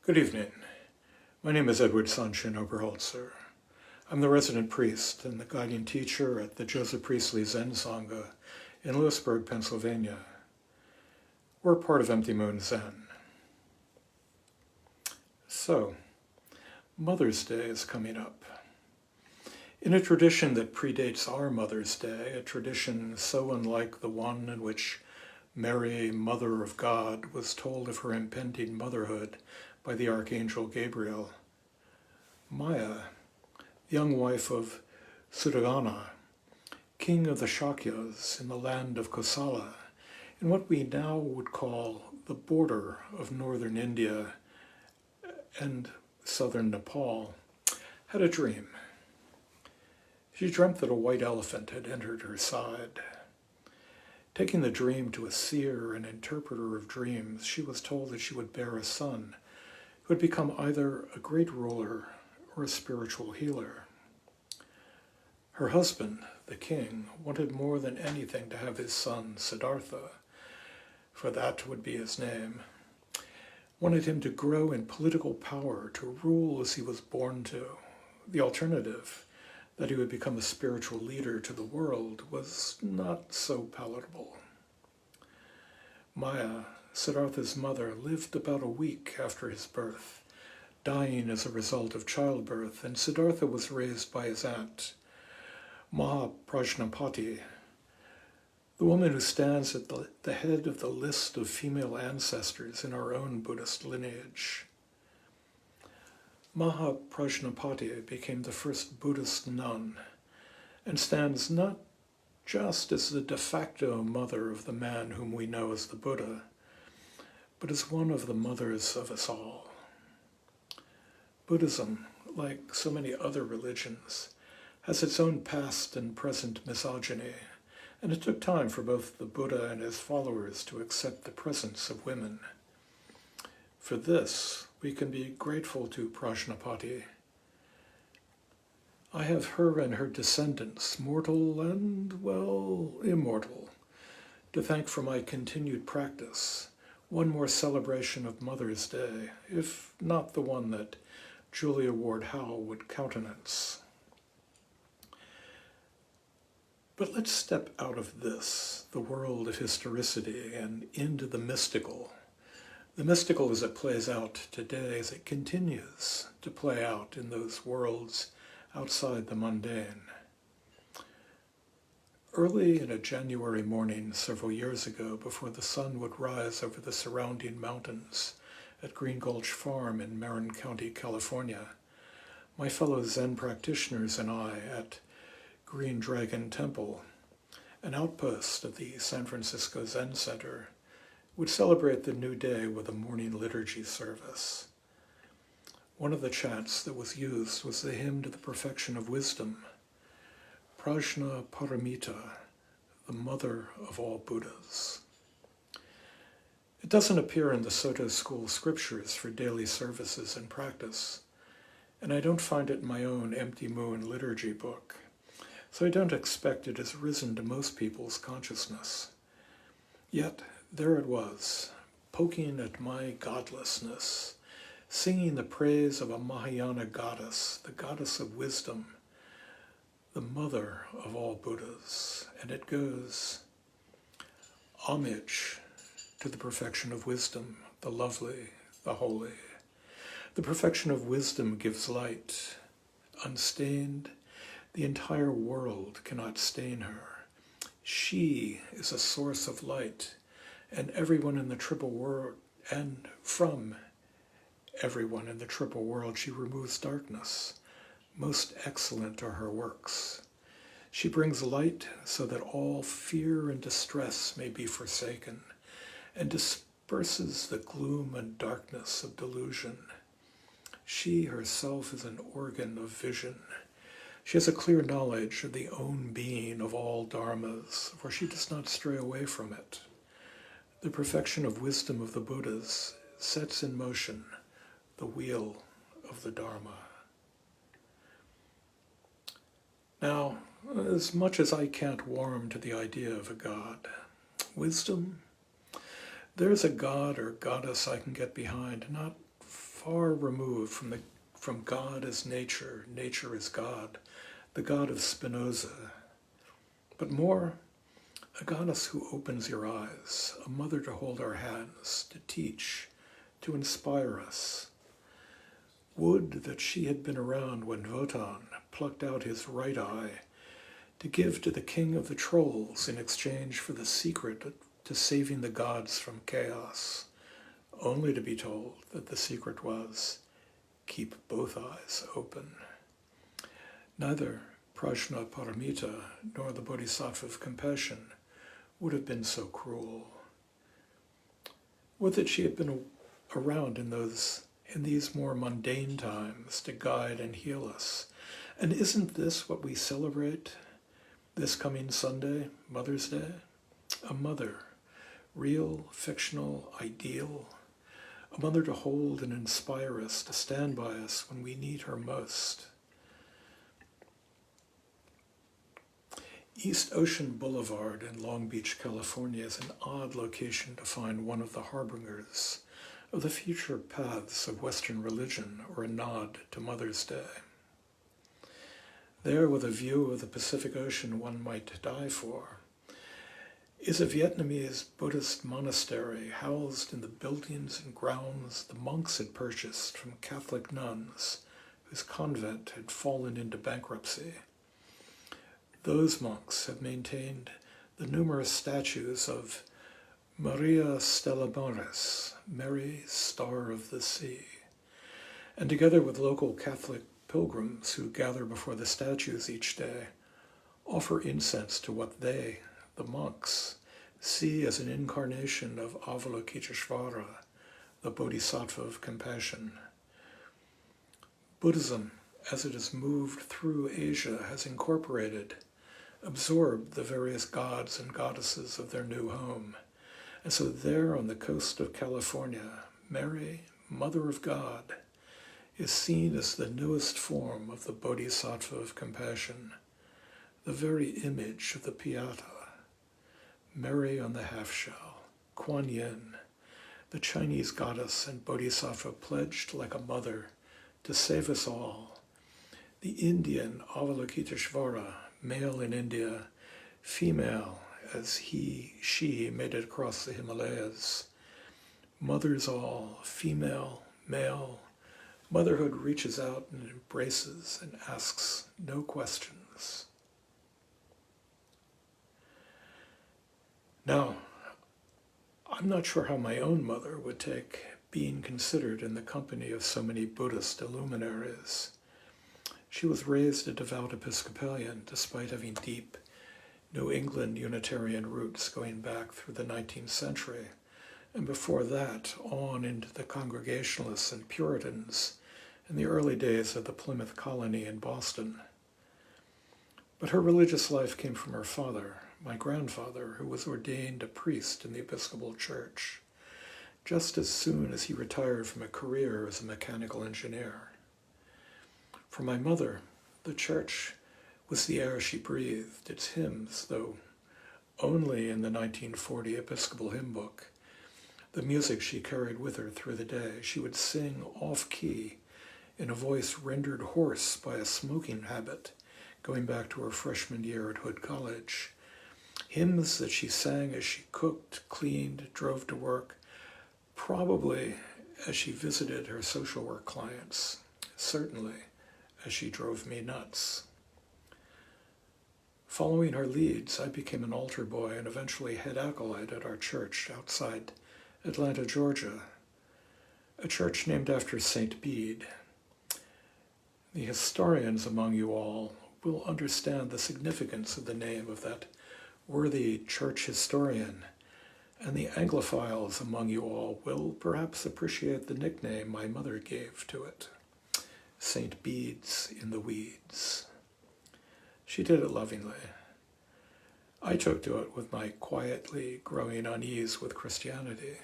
Good evening. My name is Sanshin Oberholtzer. I'm the resident priest and the guiding teacher at the Joseph Priestley Zen Sangha in Lewisburg, Pennsylvania. We're part of Empty Moon Zen. So, Mother's Day is coming up. In a tradition that predates our Mother's Day, a tradition so unlike the one in which Mary, Mother of God, was told of her impending motherhood by the Archangel Gabriel, Maya, young wife of Suddhodana, king of the Shakyas in the land of Kosala, in what we now would call the border of northern India and southern Nepal, had a dream. She dreamt that a white elephant had entered her side. Taking the dream to a seer and interpreter of dreams, she was told that she would bear a son who would become either a great ruler or a spiritual healer. Her husband, the king, wanted more than anything to have his son, Siddhartha, for that would be his name, wanted him to grow in political power, to rule as he was born to. The alternative, that he would become a spiritual leader to the world, was not so palatable. Maya, Siddhartha's mother, lived about a week after his birth, dying as a result of childbirth, and Siddhartha was raised by his aunt, Mahaprajnapati, the woman who stands at the head of the list of female ancestors in our own Buddhist lineage. Mahaprajnapati became the first Buddhist nun and stands not just as the de facto mother of the man whom we know as the Buddha, but as one of the mothers of us all. Buddhism, like so many other religions, has its own past and present misogyny, and it took time for both the Buddha and his followers to accept the presence of women. For this, we can be grateful to Prajnapati. I have her and her descendants, mortal and, well, immortal, to thank for my continued practice. One more celebration of Mother's Day, if not the one that Julia Ward Howe would countenance. But let's step out of this, the world of historicity, and into the mystical. The mystical as it plays out today, as it continues to play out in those worlds outside the mundane. Early in a January morning several years ago, before the sun would rise over the surrounding mountains at Green Gulch Farm in Marin County, California, my fellow Zen practitioners and I at Green Dragon Temple, an outpost of the San Francisco Zen Center, would celebrate the new day with a morning liturgy service. One of the chants that was used was the hymn to the perfection of wisdom, Prajna Paramita, the mother of all Buddhas. It doesn't appear in the Soto school scriptures for daily services and practice, and I don't find it in my own Empty Moon liturgy book, so I don't expect it has risen to most people's consciousness. Yet, there it was, poking at my godlessness, singing the praise of a Mahayana goddess, the goddess of wisdom, the mother of all Buddhas. And it goes, homage to the perfection of wisdom, the lovely, the holy. The perfection of wisdom gives light. Unstained, the entire world cannot stain her. She is a source of light, and everyone in the triple world, and from everyone in the triple world, she removes darkness. Most excellent are her works. She brings light so that all fear and distress may be forsaken, and disperses the gloom and darkness of delusion. She herself is an organ of vision. She has a clear knowledge of the own being of all dharmas, for she does not stray away from it. The perfection of wisdom of the Buddhas sets in motion the wheel of the Dharma. Now, as much as I can't warm to the idea of a God, wisdom, there's a god or goddess I can get behind, not far removed from God as nature, nature as God, the God of Spinoza, but more a goddess who opens your eyes, a mother to hold our hands, to teach, to inspire us. Would that she had been around when Wotan plucked out his right eye to give to the king of the trolls in exchange for the secret to saving the gods from chaos, only to be told that the secret was, keep both eyes open. Neither Prajna Paramita nor the Bodhisattva of compassion would have been so cruel. Would that she had been around in these more mundane times to guide and heal us. And isn't this what we celebrate this coming Sunday, Mother's Day? A mother, real, fictional, ideal, a mother to hold and inspire us, to stand by us when we need her most. East Ocean Boulevard in Long Beach, California is an odd location to find one of the harbingers of the future paths of Western religion, or a nod to Mother's Day. There, with a view of the Pacific Ocean one might die for, is a Vietnamese Buddhist monastery housed in the buildings and grounds the monks had purchased from Catholic nuns whose convent had fallen into bankruptcy. Those monks have maintained the numerous statues of Maria Stella Maris, Mary, Star of the Sea, and together with local Catholic pilgrims who gather before the statues each day, offer incense to what they, the monks, see as an incarnation of Avalokiteshvara, the Bodhisattva of compassion. Buddhism, as it has moved through Asia, has incorporated, absorbed the various gods and goddesses of their new home. And so there on the coast of California, Mary, Mother of God, is seen as the newest form of the Bodhisattva of compassion, the very image of the Pieta. Mary on the half-shell, Kuan Yin, the Chinese goddess and Bodhisattva pledged like a mother to save us all. The Indian Avalokiteshvara, male in India, female as he, she made it across the Himalayas. Mothers all, female, male. Motherhood reaches out and embraces and asks no questions. Now, I'm not sure how my own mother would take being considered in the company of so many Buddhist illuminaries. She was raised a devout Episcopalian despite having deep New England Unitarian roots going back through the 19th century, and before that on into the Congregationalists and Puritans in the early days of the Plymouth Colony in Boston. But her religious life came from her father, my grandfather, who was ordained a priest in the Episcopal Church, just as soon as he retired from a career as a mechanical engineer. For my mother, the church was the air she breathed, its hymns, though only in the 1940 Episcopal hymn book, the music she carried with her through the day. She would sing off-key in a voice rendered hoarse by a smoking habit, going back to her freshman year at Hood College. Hymns that she sang as she cooked, cleaned, drove to work, probably as she visited her social work clients, certainly as she drove me nuts. Following her leads, I became an altar boy and eventually head acolyte at our church outside Atlanta, Georgia, a church named after St. Bede. The historians among you all will understand the significance of the name of that worthy church historian, and the Anglophiles among you all will perhaps appreciate the nickname my mother gave to it, St. Bede's in the Weeds. She did it lovingly. I took to it with my quietly growing unease with Christianity.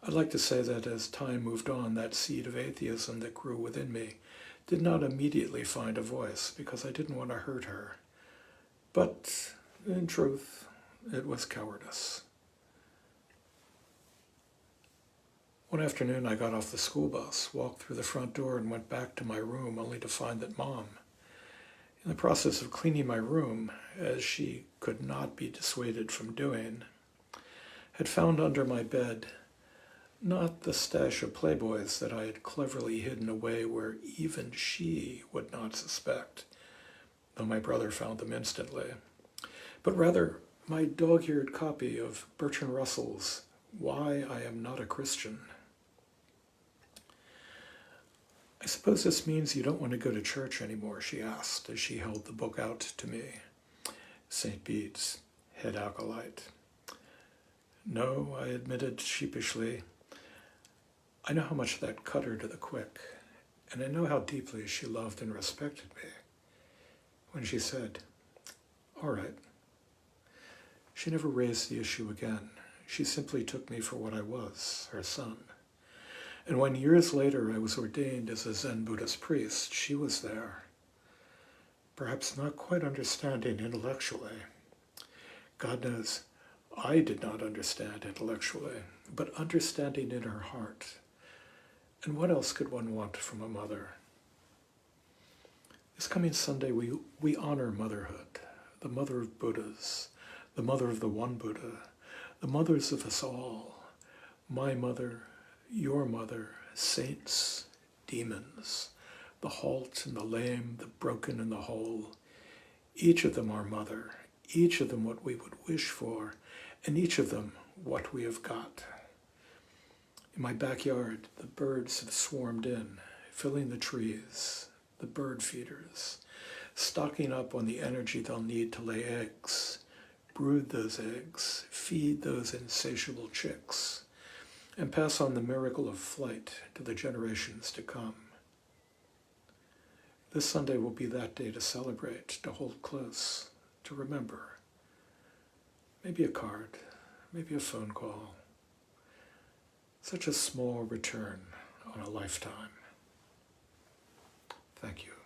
I'd like to say that as time moved on, that seed of atheism that grew within me did not immediately find a voice because I didn't want to hurt her. But in truth, it was cowardice. One afternoon I got off the school bus, walked through the front door, and went back to my room only to find that Mom, in the process of cleaning my room, as she could not be dissuaded from doing, had found under my bed not the stash of Playboys that I had cleverly hidden away where even she would not suspect, though my brother found them instantly, but rather my dog-eared copy of Bertrand Russell's Why I Am Not a Christian. "I suppose this means you don't want to go to church anymore," she asked as she held the book out to me. St. Bede's Head Acolyte. "No," I admitted sheepishly. I know how much that cut her to the quick, and I know how deeply she loved and respected me. When she said, "All right," she never raised the issue again. She simply took me for what I was, her son. And when years later I was ordained as a Zen Buddhist priest, she was there, perhaps not quite understanding intellectually. God knows I did not understand intellectually, but understanding in her heart. And what else could one want from a mother? This coming Sunday we honor motherhood, the mother of Buddhas, the mother of the one Buddha, the mothers of us all, my mother, your mother, saints, demons, the halt and the lame, the broken and the whole. Each of them our mother, each of them what we would wish for, and each of them what we have got. In my backyard, the birds have swarmed in, filling the trees, the bird feeders, stocking up on the energy they'll need to lay eggs, brood those eggs, feed those insatiable chicks, and pass on the miracle of flight to the generations to come. This Sunday will be that day to celebrate, to hold close, to remember. Maybe a card, maybe a phone call. Such a small return on a lifetime. Thank you.